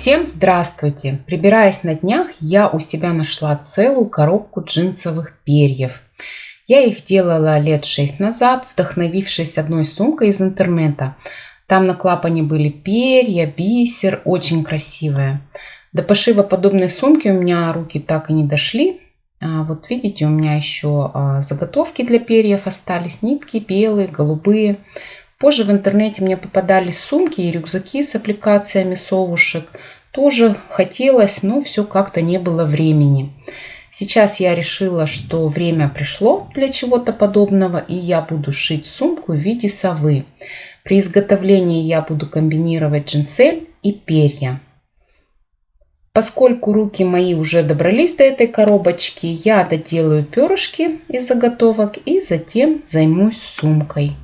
Всем здравствуйте! Прибираясь на днях, я у себя нашла целую коробку джинсовых перьев. Я их делала лет 6 назад, вдохновившись одной сумкой из интернета. Там на клапане были перья, бисер, очень красивые. До пошива подобной сумки у меня руки так и не дошли. Вот видите, у меня еще заготовки для перьев остались, нитки белые, голубые. Позже в интернете мне попадались сумки и рюкзаки с аппликациями совушек. Тоже хотелось, но все как-то не было времени. Сейчас я решила, что время пришло для чего-то подобного, и я буду шить сумку в виде совы. При изготовлении я буду комбинировать джинсель и перья. Поскольку руки мои уже добрались до этой коробочки, я доделаю перышки из заготовок и затем займусь сумкой.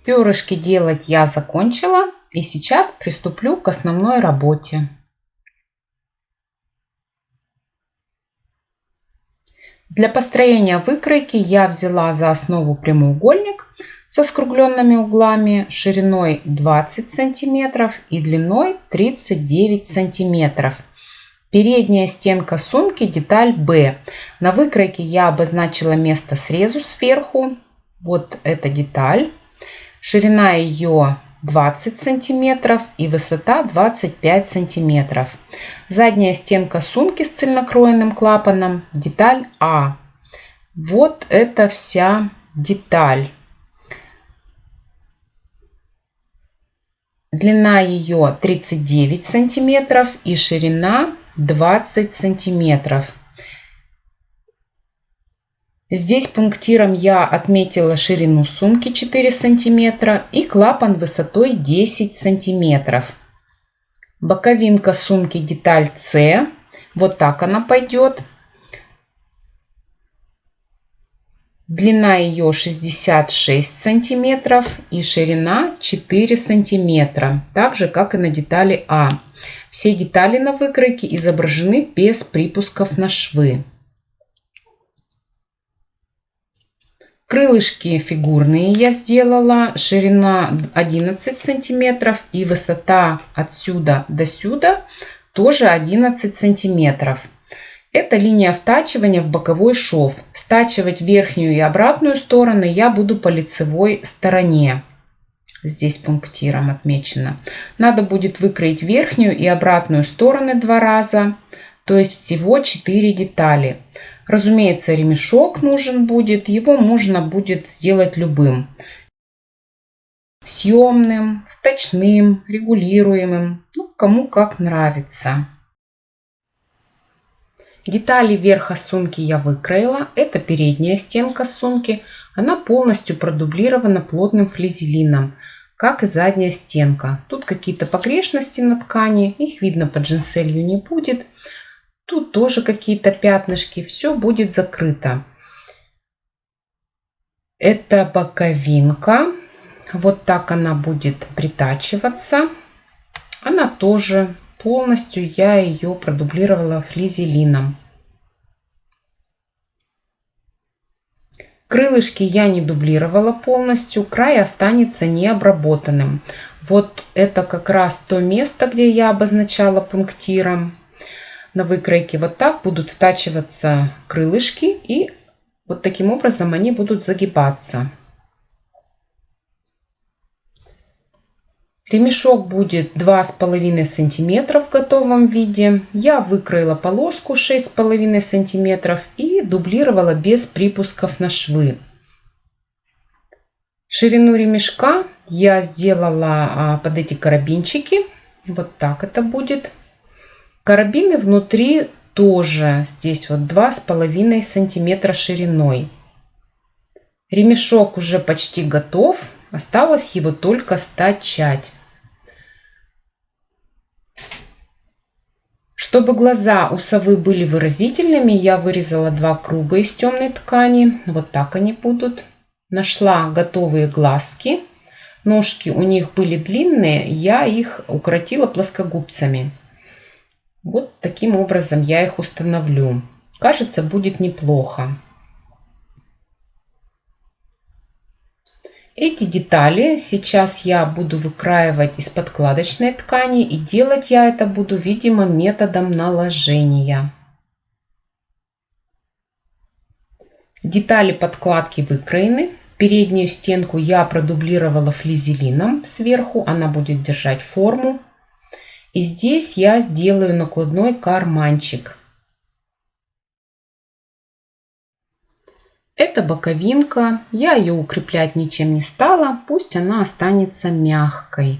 Перышки делать я закончила, и сейчас приступлю к основной работе. Для построения выкройки я взяла за основу прямоугольник со скругленными углами шириной 20 см и длиной 39 см. Передняя стенка сумки, деталь Б. На выкройке я обозначила место срезу сверху. Вот эта деталь. Ширина ее 20 сантиметров и высота 25 сантиметров. Задняя стенка сумки с цельнокроенным клапаном, деталь А. Вот это вся деталь. Длина ее 39 сантиметров и ширина 20 сантиметров. Здесь пунктиром я отметила ширину сумки 4 сантиметра и клапан высотой 10 сантиметров. Боковинка сумки, деталь С. Вот так она пойдет. Длина ее 66 сантиметров и ширина 4 сантиметра. Так же, как и на детали А. Все детали на выкройке изображены без припусков на швы. Крылышки фигурные я сделала, ширина 11 сантиметров и высота отсюда до сюда тоже 11 сантиметров. Это линия втачивания в боковой шов. Стачивать верхнюю и обратную стороны я буду по лицевой стороне. Здесь пунктиром отмечено. Надо будет выкроить верхнюю и обратную стороны 2 раза. То есть всего 4 детали. Разумеется, ремешок нужен будет. Его можно будет сделать любым. Съемным, вточным, регулируемым. Кому как нравится. Детали верха сумки я выкроила. Это передняя стенка сумки. Она полностью продублирована плотным флизелином, как и задняя стенка. Тут какие-то погрешности на ткани. Их видно по джинселью не будет. Тут тоже какие-то пятнышки. Все будет закрыто. Это боковинка. Вот так она будет притачиваться. Она тоже полностью я ее продублировала флизелином. Крылышки я не дублировала полностью. Край останется необработанным. Вот это как раз то место, где я обозначала пунктиром. На выкройке вот так будут втачиваться крылышки, и вот таким образом они будут загибаться. Ремешок будет 2,5 сантиметра в готовом виде. Я выкроила полоску 6,5 сантиметров и дублировала без припусков на швы. Ширину ремешка я сделала под эти карабинчики. Вот так это будет. Карабины внутри тоже здесь вот 2,5 сантиметра шириной. Ремешок уже почти готов. Осталось его только стачать. Чтобы глаза у совы были выразительными, я вырезала 2 круга из темной ткани. Вот так они будут. Нашла готовые глазки. Ножки у них были длинные, я их укоротила плоскогубцами. Вот таким образом я их установлю. Кажется, будет неплохо. Эти детали сейчас я буду выкраивать из подкладочной ткани, и делать я это буду, видимо, методом наложения. Детали подкладки выкроены. Переднюю стенку я продублировала флизелином сверху, она будет держать форму. И здесь я сделаю накладной карманчик. Это боковинка, я ее укреплять ничем не стала, пусть она останется мягкой.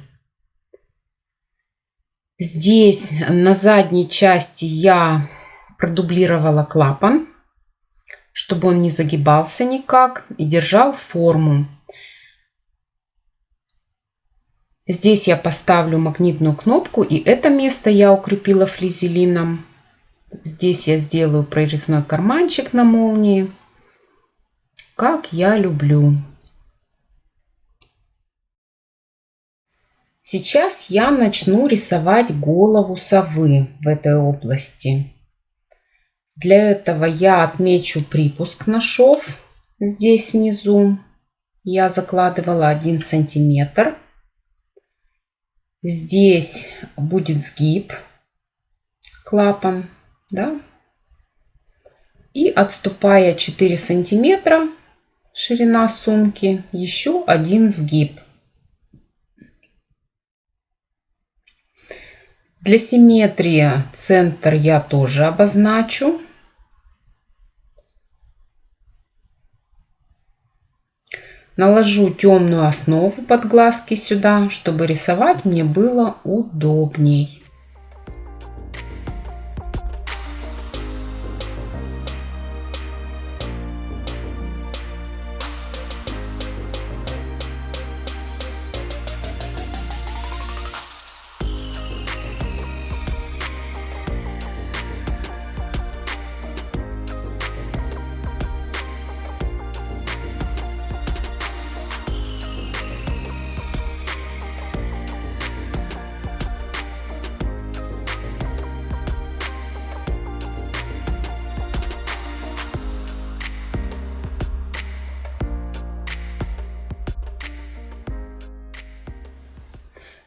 Здесь на задней части я продублировала клапан, чтобы он не загибался никак и держал форму. Здесь я поставлю магнитную кнопку, и это место я укрепила флизелином. Здесь я сделаю прорезной карманчик на молнии, как я люблю. Сейчас я начну рисовать голову совы в этой области. Для этого я отмечу припуск на шов. Здесь внизу я закладывала 1 сантиметр. Здесь будет сгиб, клапан, да? И отступая 4 сантиметра, ширина сумки, еще 1 сгиб. Для симметрии центр я тоже обозначу. Наложу темную основу под глазки сюда, чтобы рисовать мне было удобней.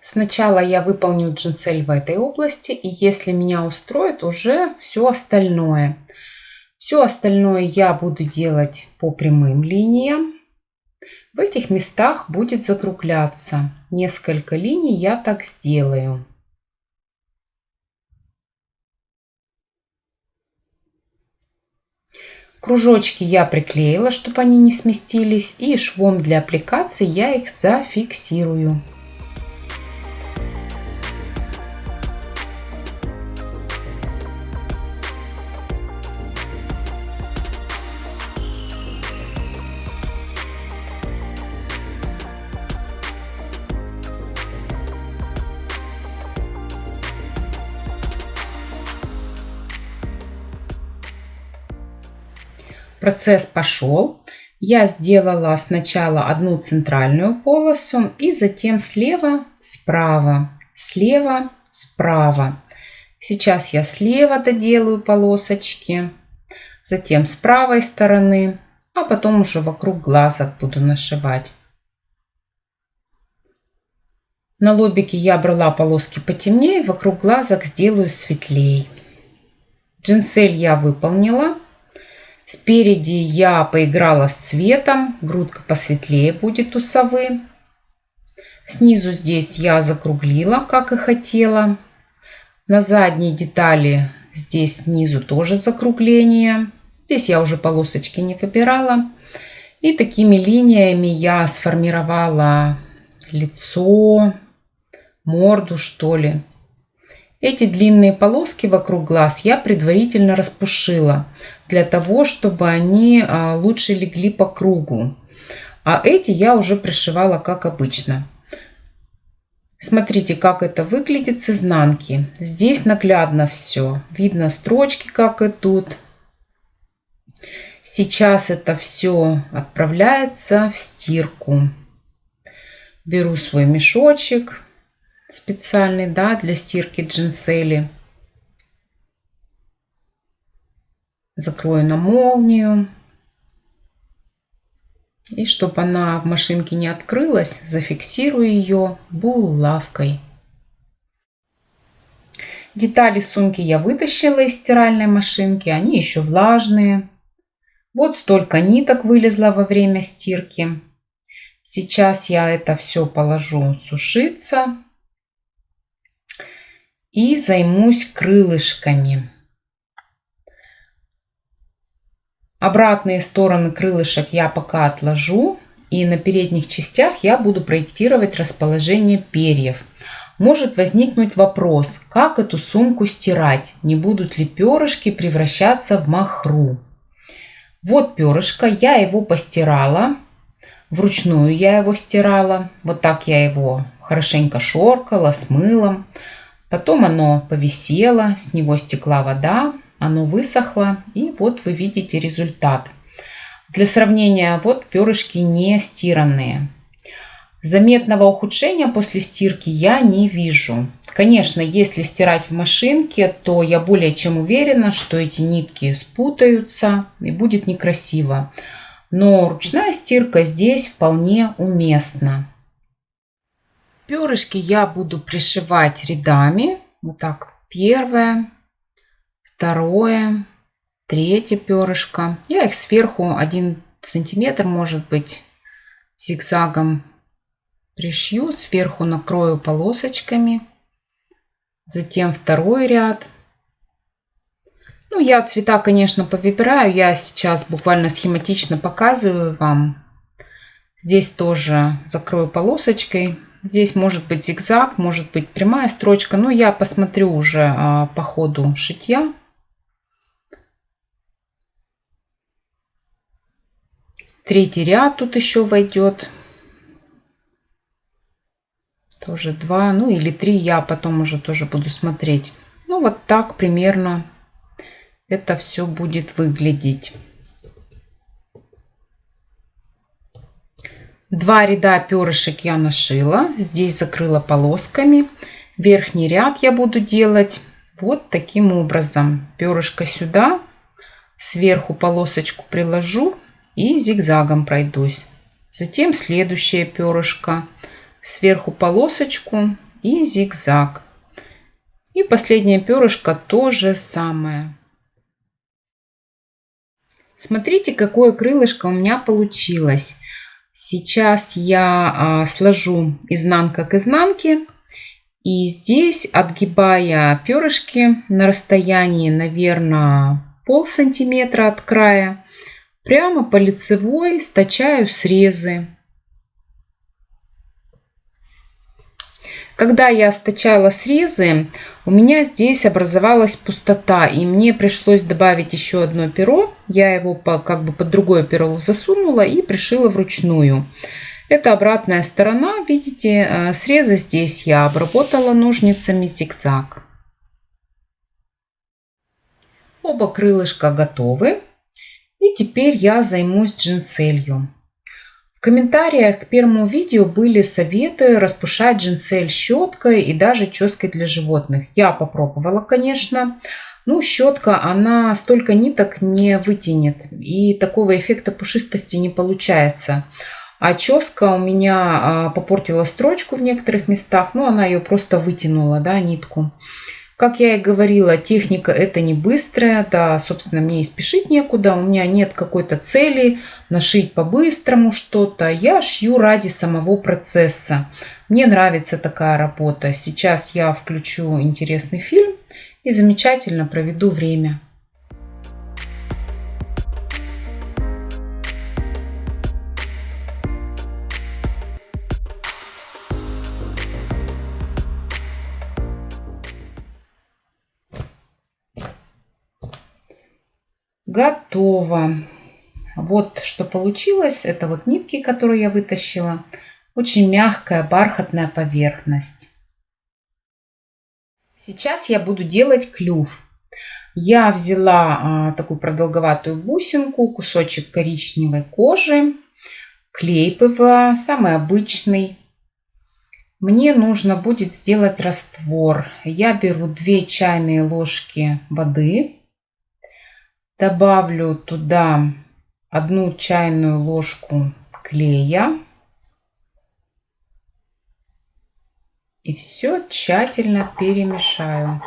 Сначала я выполню джинсель в этой области, и если меня устроит, уже все остальное. Все остальное я буду делать по прямым линиям. В этих местах будет закругляться. Несколько линий я так сделаю. Кружочки я приклеила, чтобы они не сместились, и швом для аппликации я их зафиксирую. Процесс пошел. Я сделала сначала одну центральную полосу и затем слева, справа, слева, справа. Сейчас я слева доделаю полосочки, затем с правой стороны, а потом уже вокруг глазок буду нашивать. На лобике я брала полоски потемнее, вокруг глазок сделаю светлее. Джинсель я выполнила. Спереди я поиграла с цветом, грудка посветлее будет у совы. Снизу здесь я закруглила, как и хотела. На задней детали здесь снизу тоже закругление. Здесь я уже полосочки не выбирала. И такими линиями я сформировала лицо, морду, что ли. Эти длинные полоски вокруг глаз я предварительно распушила, для того, чтобы они лучше легли по кругу. А эти я уже пришивала как обычно. Смотрите, как это выглядит с изнанки. Здесь наглядно все. Видно строчки, как идут. Сейчас это все отправляется в стирку. Беру свой мешочек специальный, да, для стирки джинсели. Закрою на молнию. И чтобы она в машинке не открылась, зафиксирую ее булавкой. Детали сумки я вытащила из стиральной машинки. Они еще влажные. Вот столько ниток вылезло во время стирки. Сейчас я это все положу сушиться. И займусь крылышками. Обратные стороны крылышек я пока отложу. И на передних частях я буду проектировать расположение перьев. Может возникнуть вопрос, как эту сумку стирать? Не будут ли перышки превращаться в махру? Вот перышко, я его постирала. Вручную я его стирала. Вот так я его хорошенько шоркала с мылом. Потом оно повисело, с него стекла вода, оно высохло. И вот вы видите результат. Для сравнения, вот перышки не стиранные. Заметного ухудшения после стирки я не вижу. Конечно, если стирать в машинке, то я более чем уверена, что эти нитки спутаются и будет некрасиво. Но ручная стирка здесь вполне уместна. Перышки я буду пришивать рядами. Вот так. Первое, второе, третье перышко. Я их сверху 1 сантиметр, может быть, зигзагом пришью. Сверху накрою полосочками. Затем второй ряд. Ну, я цвета, конечно, повыбираю. Я сейчас буквально схематично показываю вам. Здесь тоже закрою полосочкой. Здесь может быть зигзаг, может быть прямая строчка. Но я посмотрю уже по ходу шитья. Третий ряд тут еще войдет. Тоже 2, ну или 3 я потом уже тоже буду смотреть. Ну вот так примерно это все будет выглядеть. 2 ряда перышек я нашила. Здесь закрыла полосками. Верхний ряд я буду делать вот таким образом. Перышко сюда. Сверху полосочку приложу и зигзагом пройдусь. Затем следующее перышко. Сверху полосочку и зигзаг. И последнее перышко то же самое. Смотрите, какое крылышко у меня получилось. Сейчас я сложу изнанка к изнанке. И здесь, отгибая перышки на расстоянии, наверное, полсантиметра от края, прямо по лицевой стачаю срезы. Когда я стачала срезы, у меня здесь образовалась пустота, и мне пришлось добавить еще одно перо. Я его как бы под другое перо засунула и пришила вручную. Это обратная сторона. Видите, срезы здесь я обработала ножницами зигзаг. Оба крылышка готовы. И теперь я займусь джинселью. В комментариях к первому видео были советы распушать джинсель щеткой и даже ческой для животных. Я попробовала, конечно. Но щетка, она столько ниток не вытянет. И такого эффекта пушистости не получается. А ческа у меня попортила строчку в некоторых местах. Но она ее просто вытянула, да, нитку. Как я и говорила, техника это не быстрая, да, собственно, мне и спешить некуда, у меня нет какой-то цели нашить по-быстрому что-то, я шью ради самого процесса. Мне нравится такая работа. Сейчас я включу интересный фильм и замечательно проведу время. Готово. Вот что получилось. Это вот нитки, которые я вытащила. Очень мягкая бархатная поверхность. Сейчас я буду делать клюв. Я взяла такую продолговатую бусинку, кусочек коричневой кожи, клей ПВА, самый обычный. Мне нужно будет сделать раствор. Я беру 2 чайные ложки воды. Добавлю туда 1 чайную ложку клея. И все тщательно перемешаю.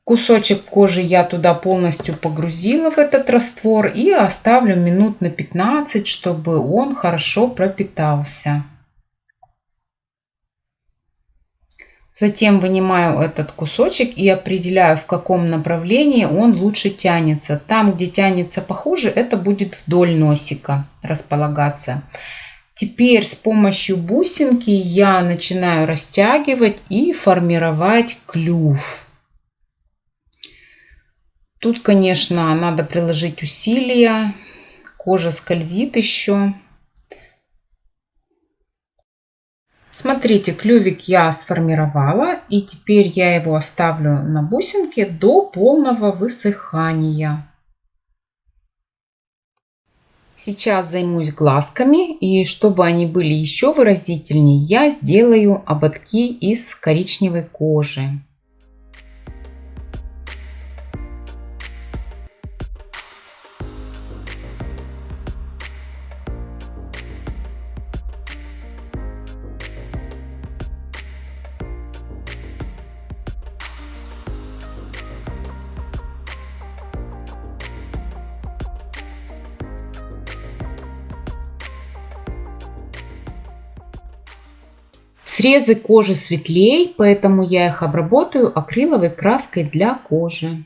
Кусочек кожи я туда полностью погрузила в этот раствор и оставлю минут на 15, чтобы он хорошо пропитался. Затем вынимаю этот кусочек и определяю, в каком направлении он лучше тянется. Там, где тянется похуже, это будет вдоль носика располагаться. Теперь с помощью бусинки я начинаю растягивать и формировать клюв. Тут, конечно, надо приложить усилия. Кожа скользит еще. Смотрите, клювик я сформировала, и теперь я его оставлю на бусинке до полного высыхания. Сейчас займусь глазками, и чтобы они были еще выразительнее, я сделаю ободки из коричневой кожи. Срезы кожи светлее, поэтому я их обработаю акриловой краской для кожи.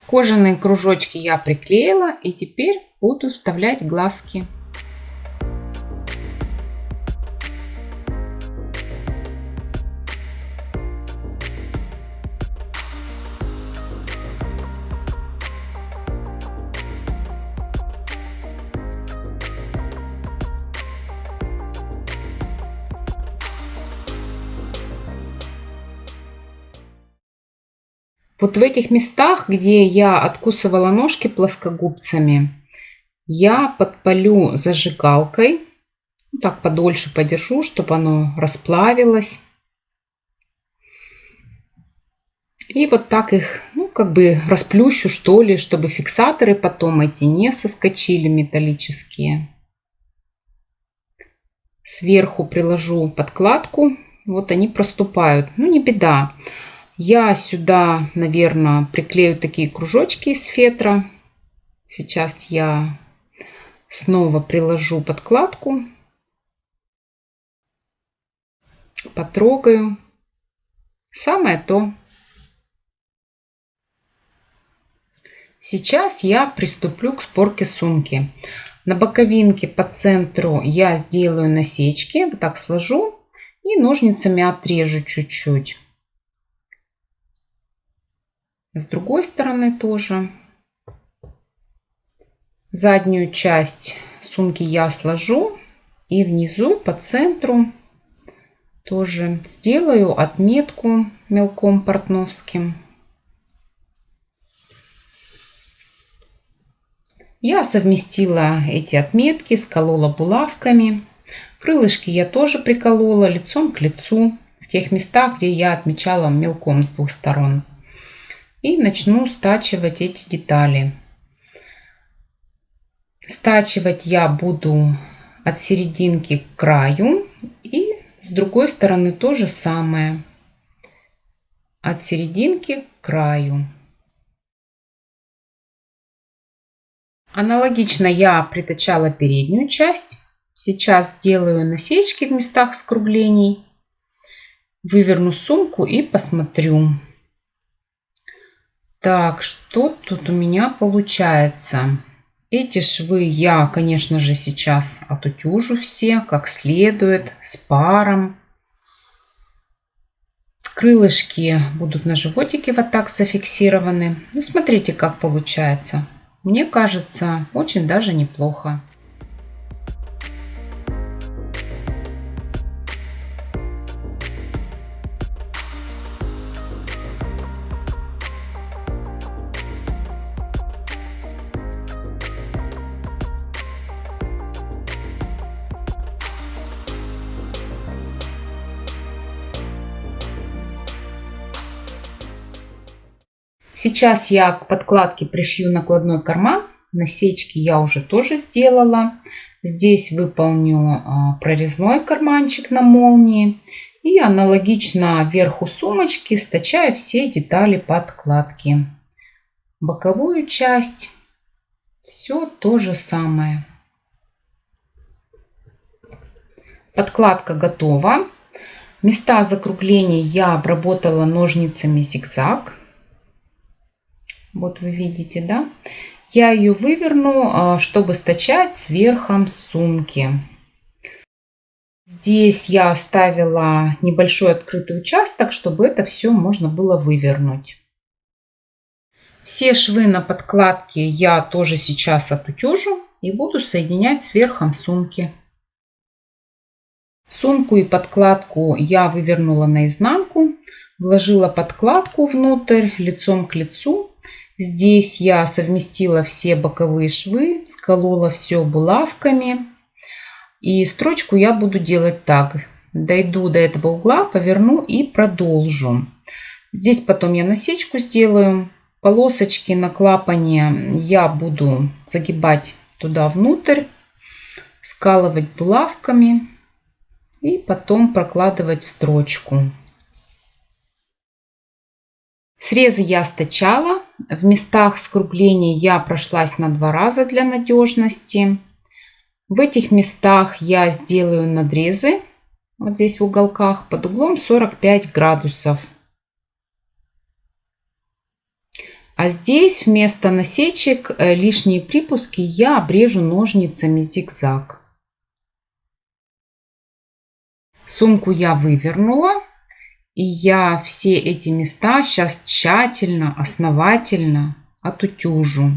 Кожаные кружочки я приклеила, и теперь буду вставлять глазки. Вот в этих местах, где я откусывала ножки плоскогубцами, я подпалю зажигалкой. Так подольше подержу, чтобы оно расплавилось. И вот так их, как бы расплющу, что ли, чтобы фиксаторы потом эти не соскочили металлические. Сверху приложу подкладку. Вот они проступают. Не беда. Я сюда, наверное, приклею такие кружочки из фетра. Сейчас я снова приложу подкладку. Потрогаю. Самое то. Сейчас я приступлю к сборке сумки. На боковинке по центру я сделаю насечки. Вот так сложу и ножницами отрежу чуть-чуть. С другой стороны тоже. Заднюю часть сумки я сложу и внизу по центру тоже сделаю отметку мелком портновским. Я совместила эти отметки, сколола булавками. Крылышки я тоже приколола лицом к лицу в тех местах, где я отмечала мелком с двух сторон. И начну стачивать эти детали. Стачивать я буду от серединки к краю. И с другой стороны то же самое. От серединки к краю. Аналогично я притачала переднюю часть. Сейчас сделаю насечки в местах скруглений. Выверну сумку и посмотрю. Так, что тут у меня получается? Эти швы я, конечно же, сейчас отутюжу все как следует, с паром. Крылышки будут на животике вот так зафиксированы. Ну, смотрите, как получается. Мне кажется, очень даже неплохо. Сейчас я к подкладке пришью накладной карман. Насечки я уже тоже сделала. Здесь выполню прорезной карманчик на молнии. И аналогично вверху сумочки стачаю все детали подкладки. Боковую часть. Все то же самое. Подкладка готова. Места закругления я обработала ножницами зигзаг. Вот вы видите, да? Я ее выверну, чтобы стачать с верхом сумки. Здесь я оставила небольшой открытый участок, чтобы это все можно было вывернуть. Все швы на подкладке я тоже сейчас отутюжу и буду соединять с верхом сумки. Сумку и подкладку я вывернула наизнанку, вложила подкладку внутрь лицом к лицу. Здесь я совместила все боковые швы, сколола все булавками. И строчку я буду делать так. Дойду до этого угла, поверну и продолжу. Здесь потом я насечку сделаю. Полосочки на клапане я буду загибать туда внутрь, скалывать булавками и потом прокладывать строчку. Срезы я стачала. В местах скругления я прошлась на 2 раза для надежности. В этих местах я сделаю надрезы. Вот здесь в уголках под углом 45 градусов. А здесь вместо насечек лишние припуски я обрежу ножницами зигзаг. Сумку я вывернула. И я все эти места сейчас тщательно, основательно отутюжу.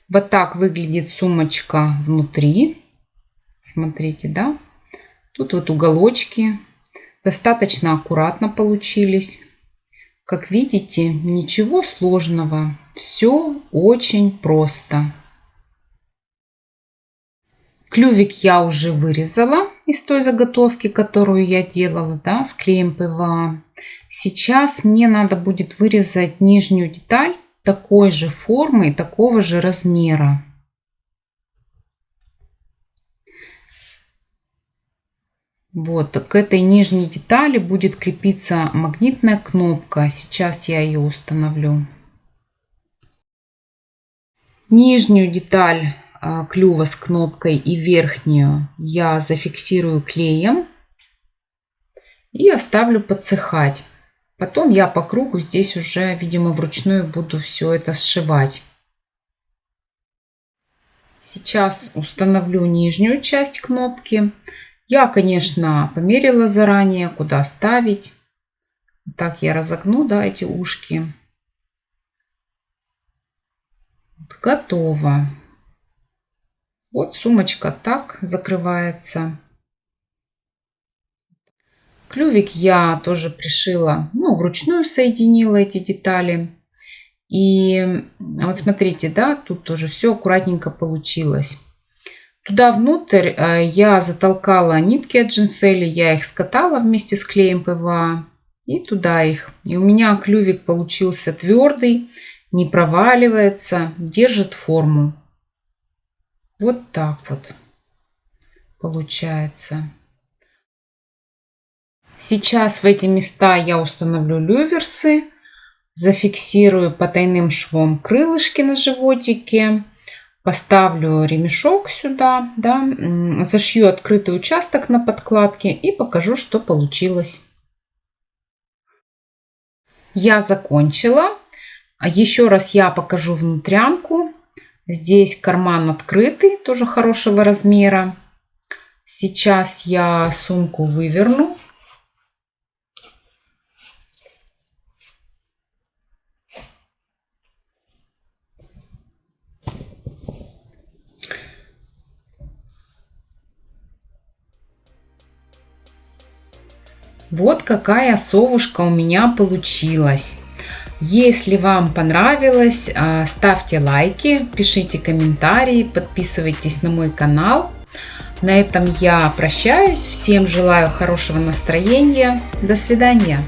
Вот так выглядит сумочка внутри. Смотрите, да? Тут вот уголочки. Достаточно аккуратно получились. Как видите, ничего сложного. Все очень просто. Клювик я уже вырезала из той заготовки, которую я делала, да, с клеем ПВА. Сейчас мне надо будет вырезать нижнюю деталь такой же формы и такого же размера. Вот, к этой нижней детали будет крепиться магнитная кнопка. Сейчас я ее установлю. Нижнюю деталь клюва с кнопкой и верхнюю я зафиксирую клеем и оставлю подсыхать. Потом я по кругу здесь уже, видимо, вручную буду все это сшивать. Сейчас установлю нижнюю часть кнопки. Я, конечно, померила заранее, куда ставить. Так я разогну, да, эти ушки. Готово. Вот сумочка так закрывается. Клювик я тоже пришила, ну, вручную соединила эти детали. И вот смотрите, да, тут тоже все аккуратненько получилось. Туда внутрь я затолкала нитки от джинсели, я их скатала вместе с клеем ПВА. и туда их. И у меня клювик получился твердый, не проваливается, держит форму. Вот так вот получается. Сейчас в эти места я установлю люверсы, зафиксирую потайным швом крылышки на животике, поставлю ремешок сюда, да, зашью открытый участок на подкладке и покажу, что получилось. Я закончила. Еще раз я покажу внутрянку. Здесь карман открытый, тоже хорошего размера. Сейчас я сумку выверну. Вот какая совушка у меня получилась. Если вам понравилось, ставьте лайки, пишите комментарии, подписывайтесь на мой канал. На этом я прощаюсь. Всем желаю хорошего настроения. До свидания.